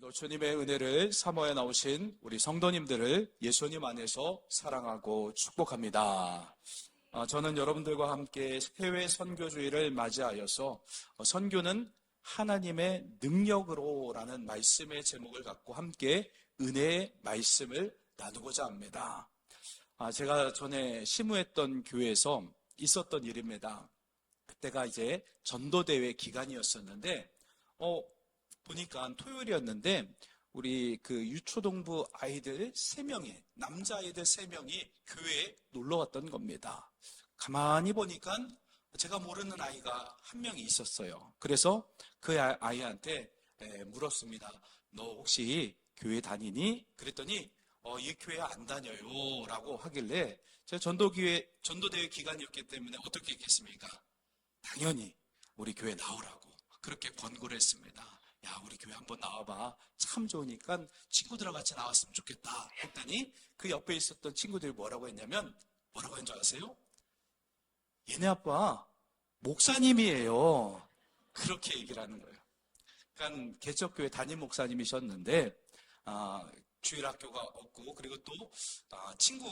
또 주님의 은혜를 사모해 나오신 우리 성도님들을 예수님 안에서 사랑하고 축복합니다. 저는 여러분들과 함께 해외 선교주의를 맞이하여서 선교는 하나님의 능력으로라는 말씀의 제목을 갖고 함께 은혜의 말씀을 나누고자 합니다. 제가 전에 시무했던 교회에서 있었던 일입니다. 그때가 이제 전도대회 기간이었었는데 보니까 토요일이었는데 우리 그 유초동부 아이들 3명이, 남자아이들 3명이 교회에 놀러 왔던 겁니다. 가만히 보니까 제가 모르는 아이가 한 명이 있었어요. 그래서 그 아이한테 물었습니다. 너 혹시 교회 다니니? 그랬더니 이 교회 안 다녀요 라고 하길래 제가 전도대회 기간이었기 때문에 어떻게 했겠습니까? 당연히 우리 교회 나오라고 그렇게 권고를 했습니다. 야, 우리 교회 한번 나와봐. 참 좋으니까 친구들하고 같이 나왔으면 좋겠다 했더니 그 옆에 있었던 친구들이 뭐라고 했냐면 뭐라고 했는 줄 아세요? 얘네 아빠 목사님이에요. 그렇게 얘기를 하는 거예요. 그러니까 개척교회 담임 목사님이셨는데 주일학교가 없고 그리고 또 친구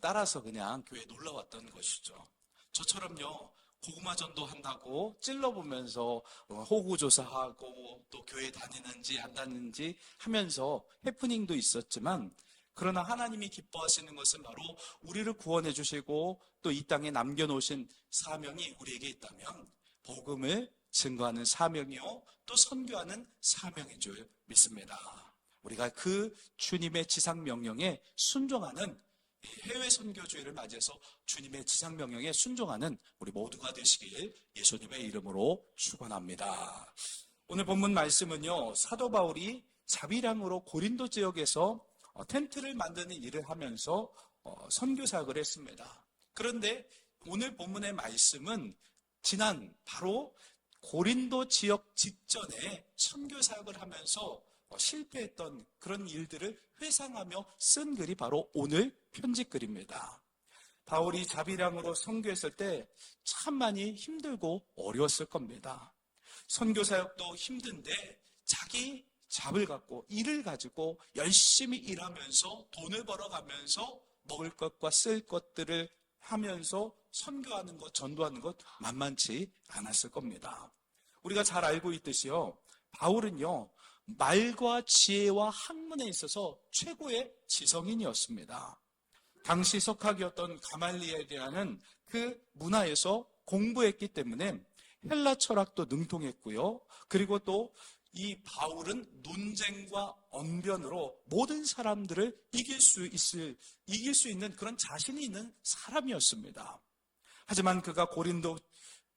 따라서 그냥 교회에 놀러 왔던 것이죠. 저처럼요. 고구마 전도 한다고 찔러보면서 호구조사하고 또 교회 다니는지 안 다니는지 하면서 해프닝도 있었지만 그러나 하나님이 기뻐하시는 것은 바로 우리를 구원해 주시고 또 이 땅에 남겨놓으신 사명이 우리에게 있다면 복음을 증거하는 사명이요 또 선교하는 사명인 줄 믿습니다. 우리가 그 주님의 지상명령에 순종하는 해외 선교주의를 맞이해서 주님의 지상명령에 순종하는 우리 모두가 되시길 예수님의 이름으로 축원합니다. 오늘 본문 말씀은요, 사도 바울이 자비량으로 고린도 지역에서 텐트를 만드는 일을 하면서 선교 사역을 했습니다. 그런데 오늘 본문의 말씀은 지난 바로 고린도 지역 직전에 선교 사역을 하면서 실패했던 그런 일들을 회상하며 쓴 글이 바로 오늘 편지글입니다. 바울이 자비량으로 선교했을 때 참 많이 힘들고 어려웠을 겁니다. 선교 사역도 힘든데 자기 잡을 갖고 일을 가지고 열심히 일하면서 돈을 벌어가면서 먹을 것과 쓸 것들을 하면서 선교하는 것, 전도하는 것 만만치 않았을 겁니다. 우리가 잘 알고 있듯이요, 바울은요 말과 지혜와 학문에 있어서 최고의 지성인이었습니다. 당시 석학이었던 가말리엘이라는 그 문화에서 공부했기 때문에 헬라 철학도 능통했고요. 그리고 또 이 바울은 논쟁과 언변으로 모든 사람들을 이길 수 있는 그런 자신이 있는 사람이었습니다. 하지만 그가 고린도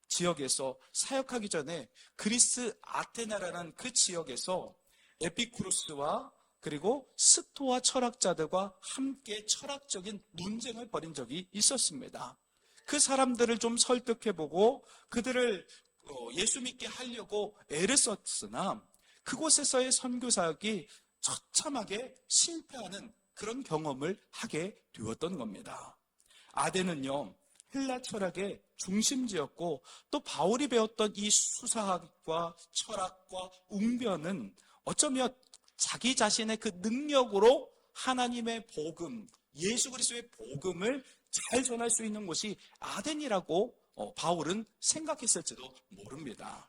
지역에서 사역하기 전에 그리스 아테나라는 그 지역에서 에피쿠로스와 그리고 스토아 철학자들과 함께 철학적인 논쟁을 벌인 적이 있었습니다. 그 사람들을 좀 설득해보고 그들을 예수 믿게 하려고 애를 썼으나 그곳에서의 선교사역이 처참하게 실패하는 그런 경험을 하게 되었던 겁니다. 아덴은요, 헬라 철학의 중심지였고 또 바울이 배웠던 이 수사학과 철학과 웅변은 어쩌면 자기 자신의 그 능력으로 하나님의 복음, 예수 그리스도의 복음을 잘 전할 수 있는 곳이 아덴이라고 바울은 생각했을지도 모릅니다.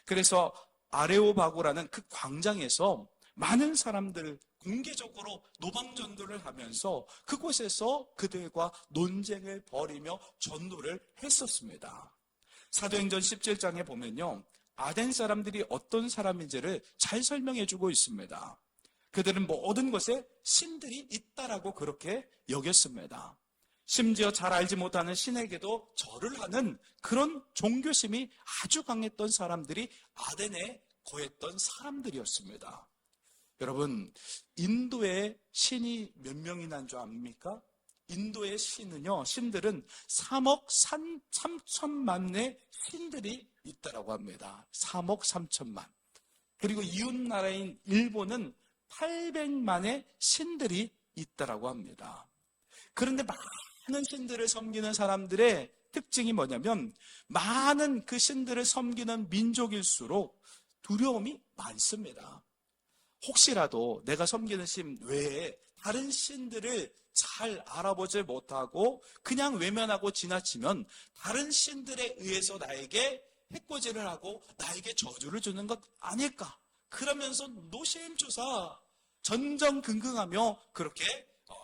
그래서 아레오바고라는 그 광장에서 많은 사람들을 공개적으로 노방전도를 하면서 그곳에서 그들과 논쟁을 벌이며 전도를 했었습니다. 사도행전 17장에 보면요, 아덴 사람들이 어떤 사람인지를 잘 설명해주고 있습니다. 그들은 모든 것에 신들이 있다라고 그렇게 여겼습니다. 심지어 잘 알지 못하는 신에게도 절을 하는 그런 종교심이 아주 강했던 사람들이 아덴에 거했던 사람들이었습니다. 여러분, 인도에 신이 몇 명이나 는 줄 압니까? 인도의 신들은 3억 3천만의 신들이 있다라고 합니다. 3억 3천만. 그리고 이웃 나라인 일본은 800만의 신들이 있다라고 합니다. 그런데 많은 신들을 섬기는 사람들의 특징이 뭐냐면 많은 그 신들을 섬기는 민족일수록 두려움이 많습니다. 혹시라도 내가 섬기는 신 외에 다른 신들을 잘 알아보지 못하고 그냥 외면하고 지나치면 다른 신들에 의해서 나에게 해코지를 하고 나에게 저주를 주는 것 아닐까? 그러면서 노심초사 전전긍긍하며 그렇게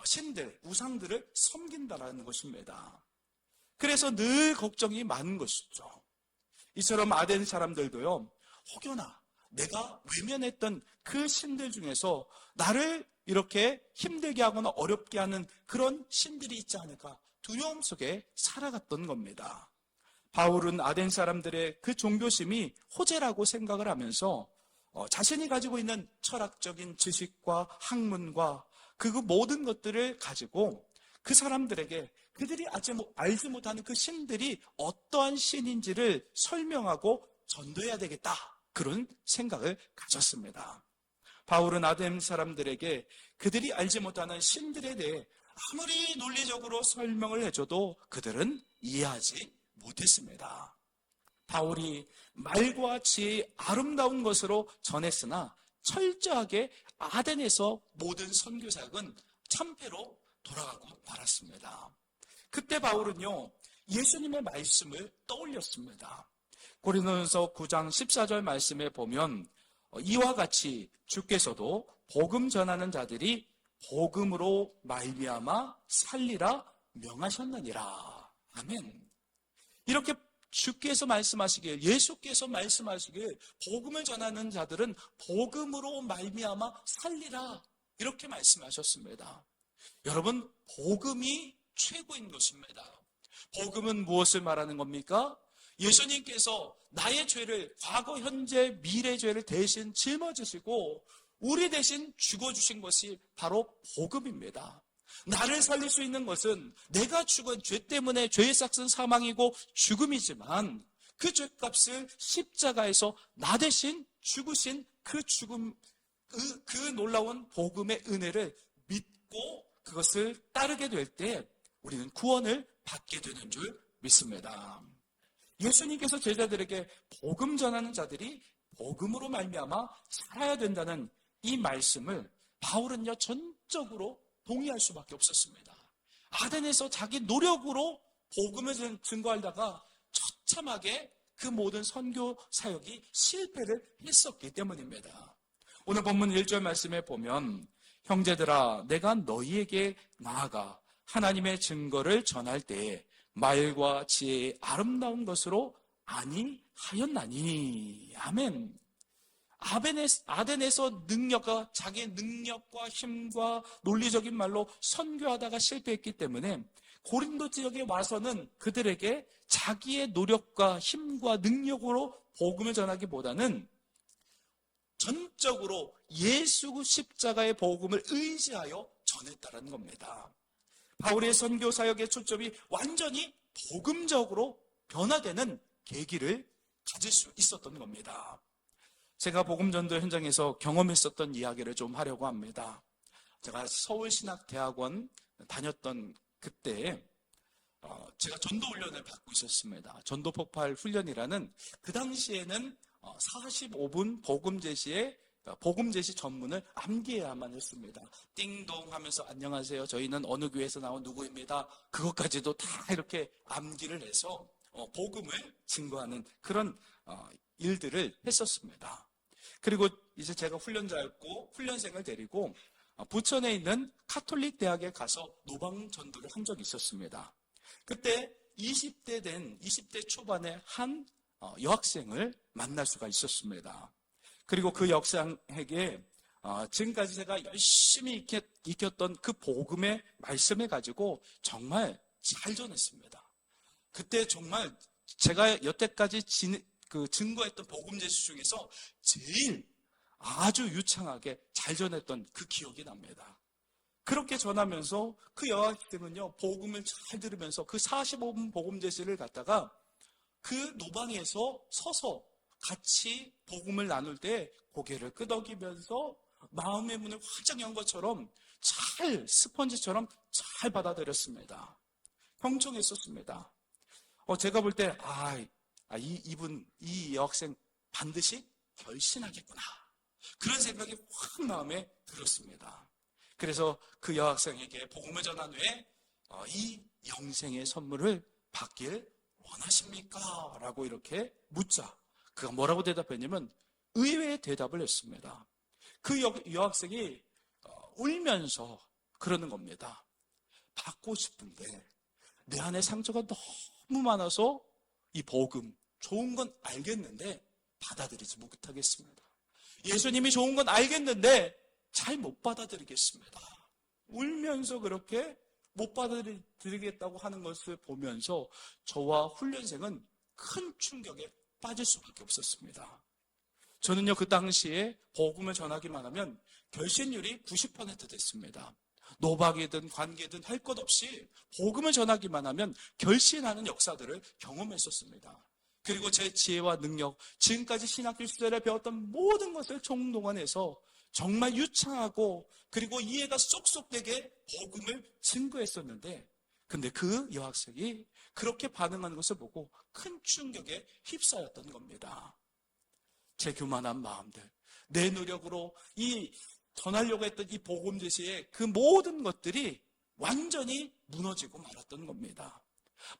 신들, 우상들을 섬긴다라는 것입니다. 그래서 늘 걱정이 많은 것이죠. 이처럼 아덴 사람들도요, 혹여나 내가 외면했던 그 신들 중에서 나를 이렇게 힘들게 하거나 어렵게 하는 그런 신들이 있지 않을까 두려움 속에 살아갔던 겁니다. 바울은 아덴 사람들의 그 종교심이 호재라고 생각을 하면서 자신이 가지고 있는 철학적인 지식과 학문과 그 모든 것들을 가지고 그 사람들에게 그들이 알지 못하는 그 신들이 어떠한 신인지를 설명하고 전도해야 되겠다. 그런 생각을 가졌습니다. 바울은 아덴 사람들에게 그들이 알지 못하는 신들에 대해 아무리 논리적으로 설명을 해줘도 그들은 이해하지 못했습니다. 바울이 말과 지혜의 아름다운 것으로 전했으나 철저하게 아덴에서 모든 선교 사역은 참패로 돌아가고 말았습니다. 그때 바울은요, 예수님의 말씀을 떠올렸습니다. 고린도전서 9장 14절 말씀에 보면 이와 같이 주께서도 복음 전하는 자들이 복음으로 말미암아 살리라 명하셨느니라. 아멘. 이렇게 주께서 말씀하시길, 예수께서 말씀하시길 복음을 전하는 자들은 복음으로 말미암아 살리라. 이렇게 말씀하셨습니다. 여러분, 복음이 최고인 것입니다. 복음은 무엇을 말하는 겁니까? 예수님께서 나의 죄를, 과거, 현재, 미래 죄를 대신 짊어지시고 우리 대신 죽어주신 것이 바로 복음입니다. 나를 살릴 수 있는 것은 내가 죽은 죄 때문에 죄의 삭은 사망이고 죽음이지만 그 죄값을 십자가에서 나 대신 죽으신 그 죽음, 그 놀라운 복음의 은혜를 믿고 그것을 따르게 될 때 우리는 구원을 받게 되는 줄 믿습니다. 예수님께서 제자들에게 복음 전하는 자들이 복음으로 말미암아 살아야 된다는 이 말씀을 바울은요 전적으로 동의할 수밖에 없었습니다. 아덴에서 자기 노력으로 복음을 증거하다가 처참하게 그 모든 선교 사역이 실패를 했었기 때문입니다. 오늘 본문 1절 말씀에 보면 형제들아 내가 너희에게 나아가 하나님의 증거를 전할 때에 말과 지혜의 아름다운 것으로 아니하였나니. 아멘. 아덴에서 자기의 능력과 힘과 논리적인 말로 선교하다가 실패했기 때문에 고린도 지역에 와서는 그들에게 자기의 노력과 힘과 능력으로 복음을 전하기보다는 전적으로 예수 십자가의 복음을 의지하여 전했다는 겁니다. 바울의 선교 사역의 초점이 완전히 복음적으로 변화되는 계기를 가질 수 있었던 겁니다. 제가 복음전도 현장에서 경험했었던 이야기를 좀 하려고 합니다. 제가 서울신학대학원 다녔던 그때 제가 전도훈련을 받고 있었습니다. 전도폭발 훈련이라는 그 당시에는 45분 복음 제시 전문을 암기해야만 했습니다. 띵동 하면서 안녕하세요. 저희는 어느 교회에서 나온 누구입니다. 그것까지도 다 이렇게 암기를 해서 복음을 증거하는 그런 일들을 했었습니다. 그리고 이제 제가 훈련자였고 훈련생을 데리고 부천에 있는 카톨릭 대학에 가서 노방 전도를 한 적이 있었습니다. 그때 20대 초반의 한 여학생을 만날 수가 있었습니다. 그리고 그 여학생에게 지금까지 제가 열심히 익혔던 그 복음의 말씀을 가지고 정말 잘 전했습니다. 그때 정말 제가 여태까지 증거했던 복음 제시 중에서 제일 아주 유창하게 잘 전했던 그 기억이 납니다. 그렇게 전하면서 그 여학생은요 복음을 잘 들으면서 그 45분 복음 제시를 갖다가 그 노방에서 서서 같이 복음을 나눌 때 고개를 끄덕이면서 마음의 문을 활짝 연 것처럼 잘 스펀지처럼 잘 받아들였습니다. 경청했었습니다. 제가 볼 때 이 여학생 반드시 결신하겠구나. 그런 생각이 확 큰 마음에 들었습니다. 그래서 그 여학생에게 복음을 전한 후에 이 영생의 선물을 받길 원하십니까? 라고 이렇게 묻자 그가 뭐라고 대답했냐면 의외의 대답을 했습니다. 그 여학생이 울면서 그러는 겁니다. 받고 싶은데 내 안에 상처가 너무 많아서 이 복음, 좋은 건 알겠는데 받아들이지 못하겠습니다. 예수님이 좋은 건 알겠는데 잘 못 받아들이겠습니다. 울면서 그렇게 못 받아들이겠다고 하는 것을 보면서 저와 훈련생은 큰 충격에 빠질 수밖에 없었습니다. 저는요, 그 당시에 복음을 전하기만 하면 결신율이 90% 됐습니다. 노박이든 관계든 할 것 없이 복음을 전하기만 하면 결신하는 역사들을 경험했었습니다. 그리고 제 지혜와 능력, 지금까지 신학교 시절에 배웠던 모든 것을 총동원해서 정말 유창하고 그리고 이해가 쏙쏙 되게 복음을 증거했었는데, 근데 그 여학생이 그렇게 반응하는 것을 보고 큰 충격에 휩싸였던 겁니다. 제 교만한 마음들, 내 노력으로 이 전하려고 했던 이 복음 제시의 그 모든 것들이 완전히 무너지고 말았던 겁니다.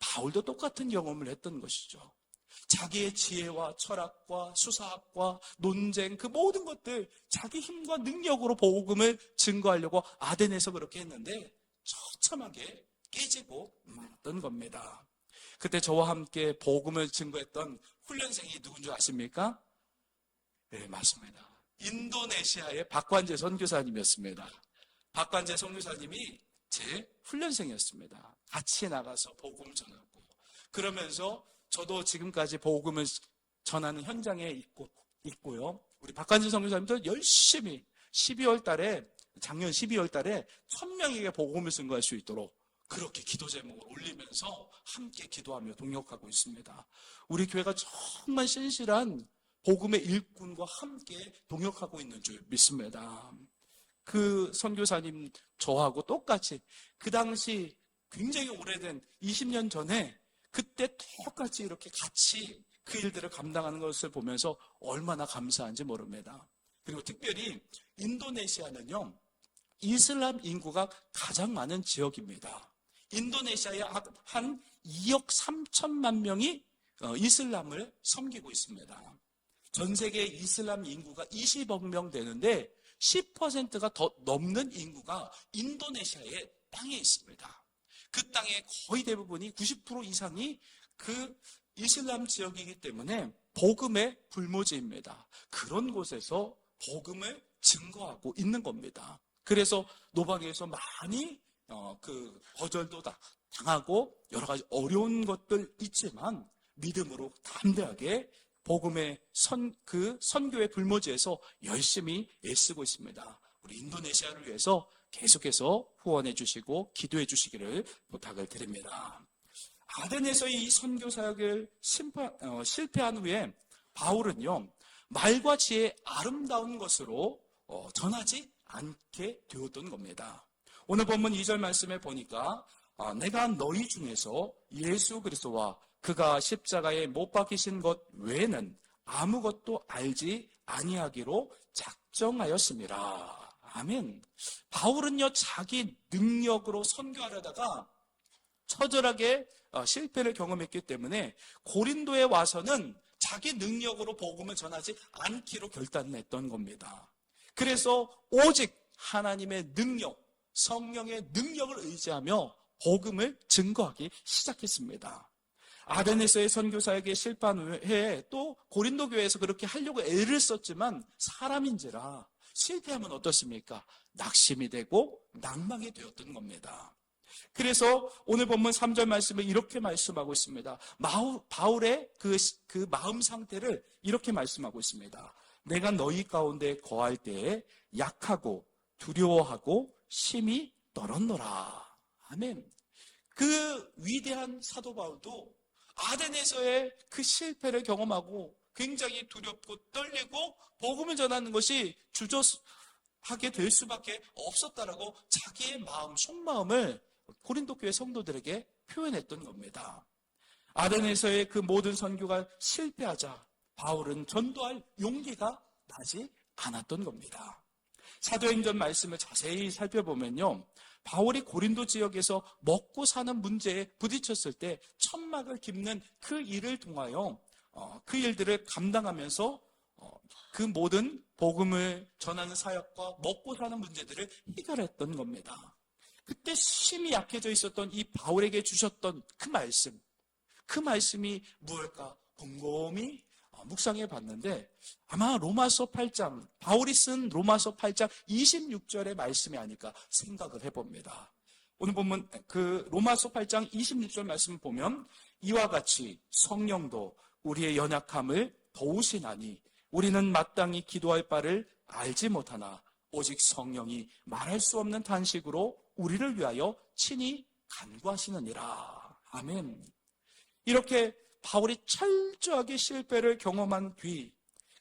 바울도 똑같은 경험을 했던 것이죠. 자기의 지혜와 철학과 수사학과 논쟁 그 모든 것들 자기 힘과 능력으로 복음을 증거하려고 아덴에서 그렇게 했는데 처참하게 깨지고 말았던 겁니다. 그때 저와 함께 복음을 증거했던 훈련생이 누군 줄 아십니까? 네, 맞습니다. 인도네시아의 박관재 선교사님이었습니다. 박관재 선교사님이 제 훈련생이었습니다. 같이 나가서 복음을 전하고 그러면서 저도 지금까지 복음을 전하는 현장에 있고요. 우리 박관재 선교사님도 열심히 작년 12월 달에 1000명에게 복음을 증거할 수 있도록 그렇게 기도 제목을 올리면서 함께 기도하며 동역하고 있습니다. 우리 교회가 정말 신실한 복음의 일꾼과 함께 동역하고 있는 줄 믿습니다. 그 선교사님 저하고 똑같이 그 당시 굉장히 오래된 20년 전에 그때 똑같이 이렇게 같이 그 일들을 감당하는 것을 보면서 얼마나 감사한지 모릅니다. 그리고 특별히 인도네시아는요, 이슬람 인구가 가장 많은 지역입니다. 인도네시아에 한 2억 3천만 명이 이슬람을 섬기고 있습니다. 전 세계 이슬람 인구가 20억 명 되는데 10%가 더 넘는 인구가 인도네시아의 땅에 있습니다. 그 땅의 거의 대부분이 90% 이상이 그 이슬람 지역이기 때문에 복음의 불모지입니다. 그런 곳에서 복음을 증거하고 있는 겁니다. 그래서 노방에서 많이 거절도 당하고 여러 가지 어려운 것들 있지만 믿음으로 담대하게 복음의 선교의 불모지에서 열심히 애쓰고 있습니다. 우리 인도네시아를 위해서 계속해서 후원해 주시고 기도해 주시기를 부탁을 드립니다. 아덴에서의 이 선교 사역을 실패한 후에 바울은요, 말과 지혜의 아름다운 것으로 전하지 않게 되었던 겁니다. 오늘 본문 2절 말씀에 보니까 내가 너희 중에서 예수 그리스도와 그가 십자가에 못 박히신 것 외에는 아무것도 알지 아니하기로 작정하였습니다. 아멘. 바울은요, 자기 능력으로 선교하려다가 처절하게 실패를 경험했기 때문에 고린도에 와서는 자기 능력으로 복음을 전하지 않기로 결단했던 겁니다. 그래서 오직 하나님의 능력, 성령의 능력을 의지하며 복음을 증거하기 시작했습니다. 아덴에서의 선교사에게 실패한 후에 또 고린도 교회에서 그렇게 하려고 애를 썼지만 사람인지라 실패하면 어떻습니까? 낙심이 되고 낭망이 되었던 겁니다. 그래서 오늘 본문 3절 말씀에 이렇게 말씀하고 있습니다. 바울의 그 마음 상태를 이렇게 말씀하고 있습니다. 내가 너희 가운데 거할 때에 약하고 두려워하고 심히 떨었노라. 아멘. 그 위대한 사도 바울도 아덴에서의 그 실패를 경험하고 굉장히 두렵고 떨리고 복음을 전하는 것이 주저하게 될 수밖에 없었다라고 자기의 마음, 속마음을 고린도 교회 성도들에게 표현했던 겁니다. 아덴에서의 그 모든 선교가 실패하자 바울은 전도할 용기가 나지 않았던 겁니다. 사도행전 말씀을 자세히 살펴보면요, 바울이 고린도 지역에서 먹고 사는 문제에 부딪혔을 때 천막을 깁는 그 일을 통하여 그 일들을 감당하면서 그 모든 복음을 전하는 사역과 먹고 사는 문제들을 해결했던 겁니다. 그때 심히 약해져 있었던 이 바울에게 주셨던 그 말씀이 무엇일까 곰곰이 묵상해 봤는데 아마 로마서 8장, 바울이 쓴 로마서 8장 26절의 말씀이 아닐까 생각을 해봅니다. 오늘 보면 그 로마서 8장 26절 말씀을 보면 이와 같이 성령도 우리의 연약함을 도우시나니 우리는 마땅히 기도할 바를 알지 못하나 오직 성령이 말할 수 없는 탄식으로 우리를 위하여 친히 간구하시느니라. 아멘. 이렇게 바울이 철저하게 실패를 경험한 뒤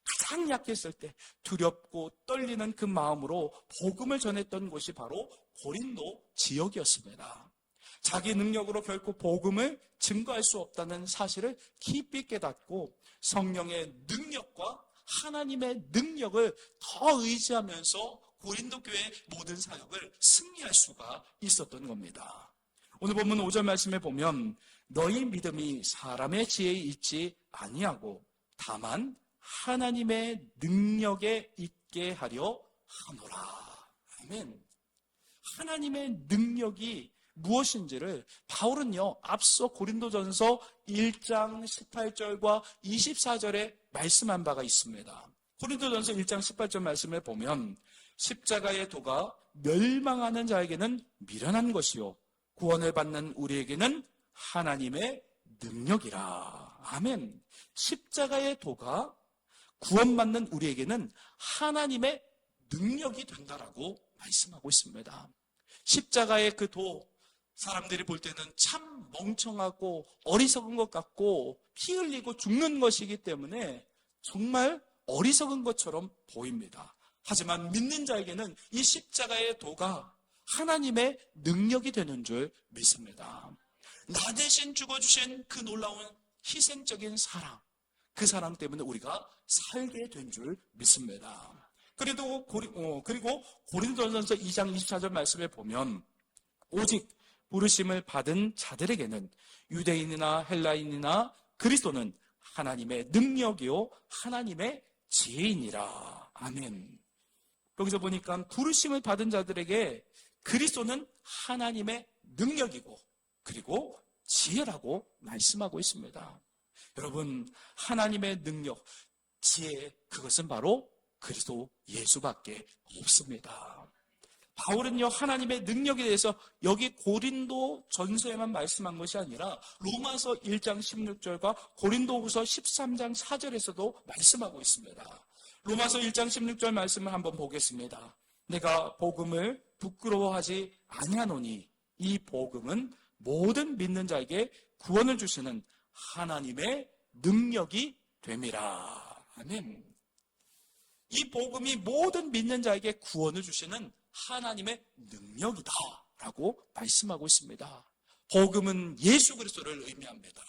가장 약했을 때 두렵고 떨리는 그 마음으로 복음을 전했던 곳이 바로 고린도 지역이었습니다. 자기 능력으로 결코 복음을 증거할 수 없다는 사실을 깊이 깨닫고 성령의 능력과 하나님의 능력을 더 의지하면서 고린도 교회의 모든 사역을 승리할 수가 있었던 겁니다. 오늘 본문 5절 말씀에 보면 너희 믿음이 사람의 지혜에 있지 아니하고 다만 하나님의 능력에 있게 하려 하노라. 아멘. 하나님의 능력이 무엇인지를 바울은요, 앞서 고린도전서 1장 18절과 24절에 말씀한 바가 있습니다. 고린도전서 1장 18절 말씀을 보면 십자가의 도가 멸망하는 자에게는 미련한 것이요 구원을 받는 우리에게는 하나님의 능력이라. 아멘. 십자가의 도가 구원받는 우리에게는 하나님의 능력이 된다라고 말씀하고 있습니다. 십자가의 그 도, 사람들이 볼 때는 참 멍청하고 어리석은 것 같고 피 흘리고 죽는 것이기 때문에 정말 어리석은 것처럼 보입니다. 하지만 믿는 자에게는 이 십자가의 도가 하나님의 능력이 되는 줄 믿습니다. 나 대신 죽어주신 그 놀라운 희생적인 사랑, 그 사랑 때문에 우리가 살게 된 줄 믿습니다. 그리고 고린도전서 2장 24절 말씀에 보면 오직 부르심을 받은 자들에게는 유대인이나 헬라인이나 그리스도는 하나님의 능력이요 하나님의 지혜이니라. 아멘. 여기서 보니까 부르심을 받은 자들에게 그리스도는 하나님의 능력이고 그리고 지혜라고 말씀하고 있습니다. 여러분, 하나님의 능력, 지혜, 그것은 바로 그리스도 예수밖에 없습니다. 바울은요, 하나님의 능력에 대해서 여기 고린도 전서에만 말씀한 것이 아니라 로마서 1장 16절과 고린도후서 13장 4절에서도 말씀하고 있습니다. 로마서 1장 16절 말씀을 한번 보겠습니다. 내가 복음을 부끄러워하지 아니하노니 이 복음은 모든 믿는 자에게 구원을 주시는 하나님의 능력이 됨이라. 아멘. 이 복음이 모든 믿는 자에게 구원을 주시는 하나님의 능력이다 라고 말씀하고 있습니다. 복음은 예수 그리스도를 의미합니다.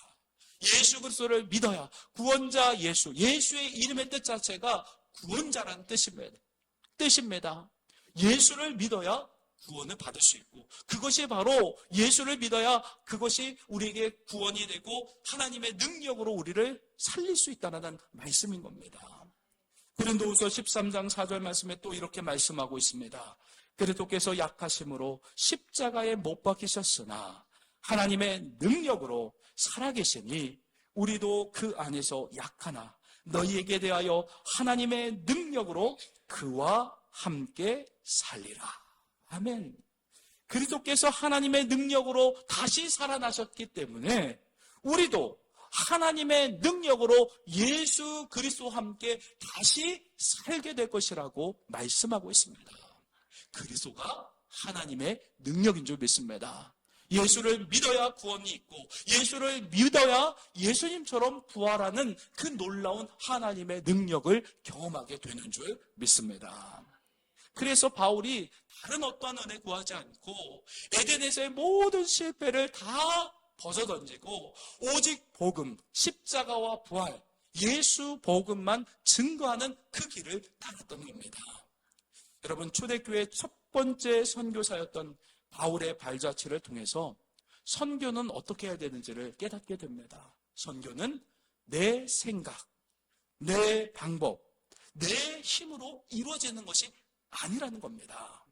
예수 그리스도를 믿어야 구원자 예수의 이름의 뜻 자체가 구원자라는 뜻입니다. 예수를 믿어야 구원을 받을 수 있고 그것이 바로 예수를 믿어야 그것이 우리에게 구원이 되고 하나님의 능력으로 우리를 살릴 수 있다는 말씀인 겁니다. 고린도후서 13장 4절 말씀에 또 이렇게 말씀하고 있습니다. 그리스도께서 약하심으로 십자가에 못 박히셨으나 하나님의 능력으로 살아계시니 우리도 그 안에서 약하나 너희에게 대하여 하나님의 능력으로 그와 함께 살리라. 아멘. 그리스도께서 하나님의 능력으로 다시 살아나셨기 때문에 우리도 하나님의 능력으로 예수 그리스도와 함께 다시 살게 될 것이라고 말씀하고 있습니다. 그리스도가 하나님의 능력인 줄 믿습니다. 예수를 믿어야 구원이 있고 예수를 믿어야 예수님처럼 부활하는 그 놀라운 하나님의 능력을 경험하게 되는 줄 믿습니다. 그래서 바울이 다른 어떠한 은혜 구하지 않고 에덴에서의 모든 실패를 다 벗어던지고 오직 복음, 십자가와 부활, 예수 복음만 증거하는 그 길을 따랐던 겁니다. 여러분, 초대교회 첫 번째 선교사였던 바울의 발자취를 통해서 선교는 어떻게 해야 되는지를 깨닫게 됩니다. 선교는 내 생각, 내 방법, 내 힘으로 이루어지는 것이 아니라는 겁니다.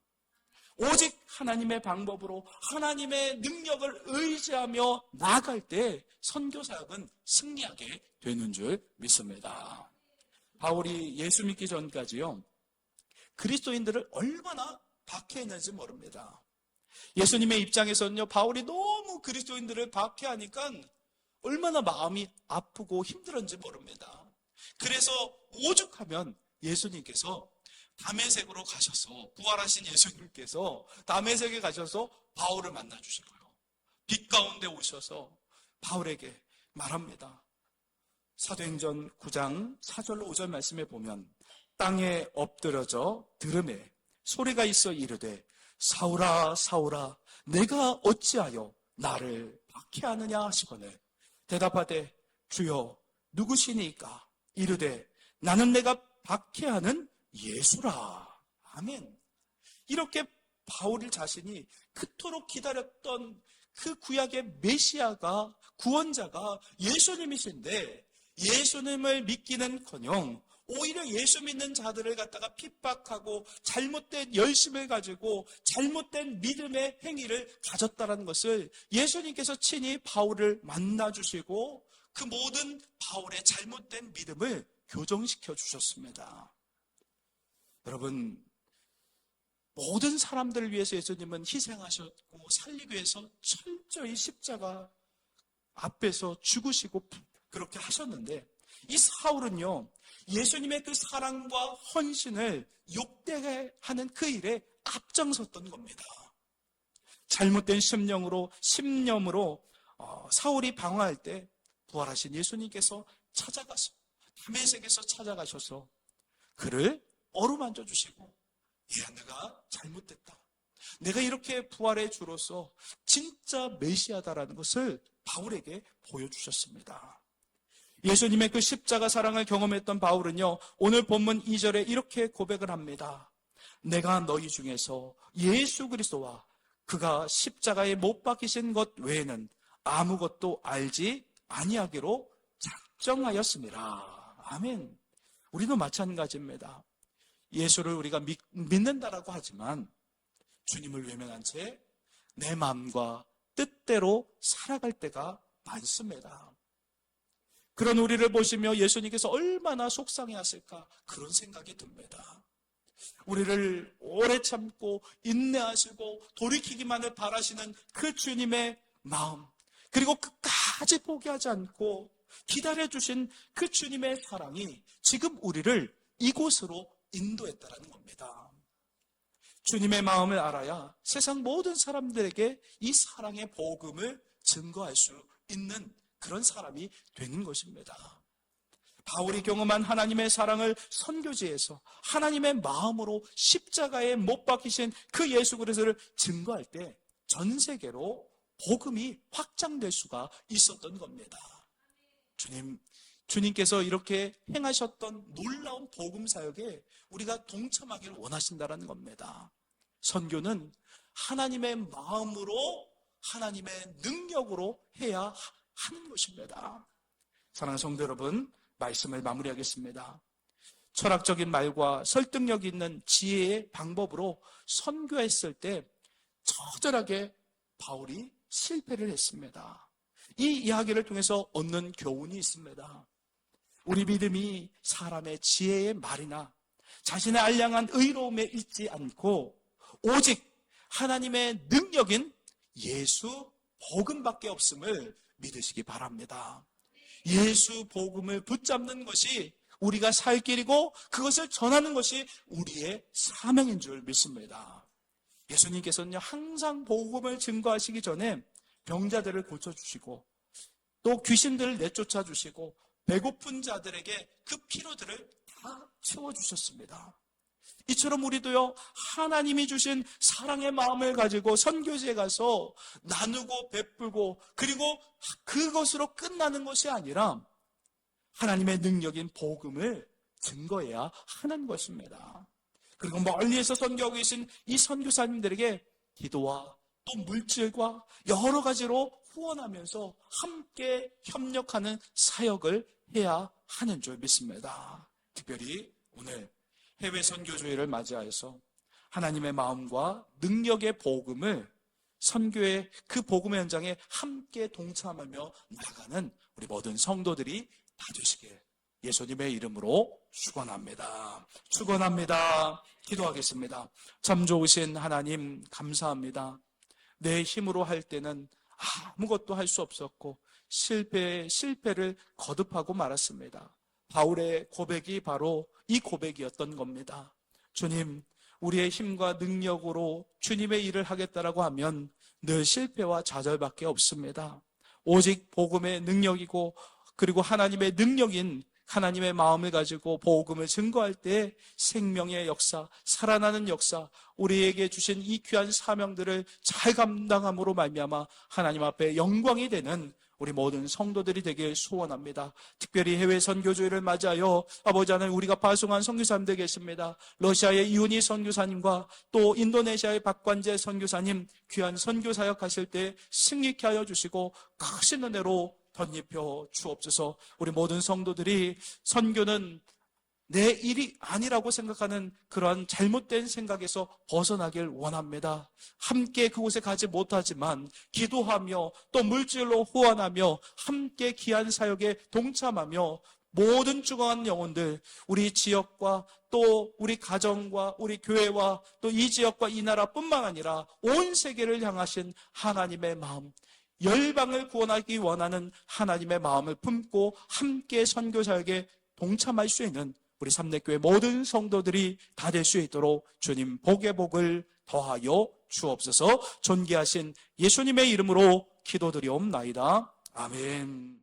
오직 하나님의 방법으로 하나님의 능력을 의지하며 나아갈 때 선교사역은 승리하게 되는 줄 믿습니다. 바울이 예수 믿기 전까지요, 그리스도인들을 얼마나 박해했는지 모릅니다. 예수님의 입장에서는요, 바울이 너무 그리스도인들을 박해하니까 얼마나 마음이 아프고 힘들었는지 모릅니다. 그래서 오죽하면 예수님께서 다메섹으로 가셔서, 부활하신 예수님께서 다메섹에 가셔서 바울을 만나주시고요, 빛 가운데 오셔서 바울에게 말합니다. 사도행전 9장 4절로 5절 말씀에 보면, 땅에 엎드려져 들음에 소리가 있어 이르되, 사울아 사울아 내가 어찌하여 나를 박해하느냐 하시거늘, 대답하되 주여 누구시니까? 이르되 나는 내가 박해하는 예수라. 아멘. 이렇게 바울 자신이 그토록 기다렸던 그 구약의 메시아가, 구원자가 예수님이신데, 예수님을 믿기는커녕 오히려 예수 믿는 자들을 갖다가 핍박하고 잘못된 열심을 가지고 잘못된 믿음의 행위를 가졌다는 것을 예수님께서 친히 바울을 만나주시고 그 모든 바울의 잘못된 믿음을 교정시켜 주셨습니다. 여러분, 모든 사람들을 위해서 예수님은 희생하셨고 살리기 위해서 철저히 십자가 앞에서 죽으시고 그렇게 하셨는데, 이 사울은요, 예수님의 그 사랑과 헌신을 욕되게 하는 그 일에 앞장섰던 겁니다. 잘못된 심령으로 사울이 방황할 때 부활하신 예수님께서 다메섹에서 찾아가셔서 그를 어루만져 주시고, 야, 내가 잘못됐다, 내가 이렇게 부활의 주로서 진짜 메시아다라는 것을 바울에게 보여주셨습니다. 예수님의 그 십자가 사랑을 경험했던 바울은요, 오늘 본문 2절에 이렇게 고백을 합니다. 내가 너희 중에서 예수 그리스도와 그가 십자가에 못 박히신 것 외에는 아무것도 알지 아니하기로 작정하였습니다. 아멘. 우리도 마찬가지입니다. 예수를 우리가 믿는다라고 하지만 주님을 외면한 채 내 마음과 뜻대로 살아갈 때가 많습니다. 그런 우리를 보시며 예수님께서 얼마나 속상해하실까, 그런 생각이 듭니다. 우리를 오래 참고 인내하시고 돌이키기만을 바라시는 그 주님의 마음, 그리고 끝까지 포기하지 않고 기다려주신 그 주님의 사랑이 지금 우리를 이곳으로 인도했다는 겁니다. 주님의 마음을 알아야 세상 모든 사람들에게 이 사랑의 복음을 증거할 수 있는 그런 사람이 되는 것입니다. 바울이 경험한 하나님의 사랑을 선교지에서 하나님의 마음으로 십자가에 못 박히신 그 예수 그리스도를 증거할 때 전 세계로 복음이 확장될 수가 있었던 겁니다. 주님께서 이렇게 행하셨던 놀라운 복음 사역에 우리가 동참하기를 원하신다는 겁니다. 선교는 하나님의 마음으로, 하나님의 능력으로 해야 하는 것입니다. 사랑하는 성도 여러분, 말씀을 마무리하겠습니다. 철학적인 말과 설득력 있는 지혜의 방법으로 선교했을 때 처절하게 바울이 실패를 했습니다. 이 이야기를 통해서 얻는 교훈이 있습니다. 우리 믿음이 사람의 지혜의 말이나 자신의 알량한 의로움에 있지 않고 오직 하나님의 능력인 예수 복음밖에 없음을 믿으시기 바랍니다. 예수 복음을 붙잡는 것이 우리가 살 길이고 그것을 전하는 것이 우리의 사명인 줄 믿습니다. 예수님께서는요, 항상 복음을 증거하시기 전에 병자들을 고쳐주시고 또 귀신들을 내쫓아 주시고 배고픈 자들에게 그 피로들을 다 채워주셨습니다. 이처럼 우리도요, 하나님이 주신 사랑의 마음을 가지고 선교지에 가서 나누고 베풀고 그리고 그것으로 끝나는 것이 아니라 하나님의 능력인 복음을 증거해야 하는 것입니다. 그리고 멀리에서 선교하고 계신 이 선교사님들에게 기도와 또 물질과 여러 가지로 후원하면서 함께 협력하는 사역을 해야 하는 줄 믿습니다. 특별히 오늘 해외 선교주의를 맞이하여서 하나님의 마음과 능력의 복음을 선교의 그 복음의 현장에 함께 동참하며 나가는 우리 모든 성도들이 다 되시길 예수님의 이름으로 축원합니다. 축원합니다. 기도하겠습니다. 참 좋으신 하나님 감사합니다. 내 힘으로 할 때는 아무것도 할 수 없었고 실패를 거듭하고 말았습니다. 바울의 고백이 바로 이 고백이었던 겁니다. 주님, 우리의 힘과 능력으로 주님의 일을 하겠다라고 하면 늘 실패와 좌절밖에 없습니다. 오직 복음의 능력이고 그리고 하나님의 능력인 하나님의 마음을 가지고 복음을 증거할 때 생명의 역사, 살아나는 역사, 우리에게 주신 이 귀한 사명들을 잘 감당함으로 말미암아 하나님 앞에 영광이 되는 우리 모든 성도들이 되길 소원합니다. 특별히 해외 선교주의를 맞이하여 아버지 하나님 우리가 파송한 선교사님들 계십니다. 러시아의 이훈희 선교사님과 또 인도네시아의 박관재 선교사님 귀한 선교사역 하실 때 승리케 하여 주시고 크신 은혜로 덧입혀 주옵소서. 우리 모든 성도들이 선교는 내 일이 아니라고 생각하는 그러한 잘못된 생각에서 벗어나길 원합니다. 함께 그곳에 가지 못하지만 기도하며 또 물질로 후원하며 함께 귀한 사역에 동참하며 모든 죽어간 영혼들, 우리 지역과 또 우리 가정과 우리 교회와 또 이 지역과 이 나라뿐만 아니라 온 세계를 향하신 하나님의 마음, 열방을 구원하기 원하는 하나님의 마음을 품고 함께 선교사역에 동참할 수 있는 우리 삼례교회 모든 성도들이 다 될 수 있도록 주님 복의 복을 더하여 주옵소서. 존귀하신 예수님의 이름으로 기도드리옵나이다. 아멘.